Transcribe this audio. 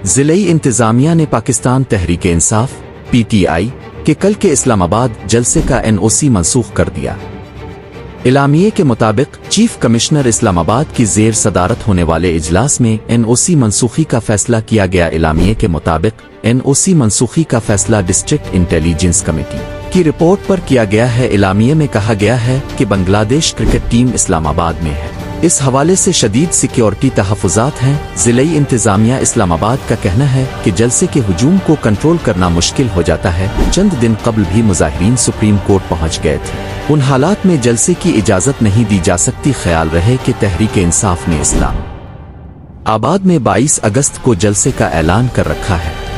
ज़िलई इंतज़ामिया ने पाकिस्तान तहरीक-ए-इंसाफ (पीटीआई) के कल के इस्लामाबाद जलसे का एनओसी मनसूख कर दिया। इलामिये के मुताबिक चीफ कमिश्नर इस्लामाबाद की ज़ेर सदारत होने वाले इजलास में एनओसी मनसूखी का फैसला किया गया। इलामिये के मुताबिक एनओसी मनसूखी का फैसला डिस्ट्रिक्ट इंटेलिजेंस कमेटी की रिपोर्ट पर किया गया है। इलामिये में कहा गया है कि बांग्लादेश क्रिकेट टीम इस्लामाबाद में है। इस हवाले से शदीद सिक्योरिटी तहफ़्फ़ुज़ात हैं। ज़िलई इंतज़ामिया इस्लामाबाद का कहना है कि जलसे के हुजूम को कंट्रोल करना मुश्किल हो जाता है। चंद दिन कबल भी मुज़ाहिरीन सुप्रीम कोर्ट पहुंच गए थे। उन हालात में जलसे की इजाज़त नहीं दी जा सकती। ख्याल रहे कि तहरीक-ए-इंसाफ ने इस्लामाबाद में 22 अगस्त को जलसे का ऐलान कर रखा है।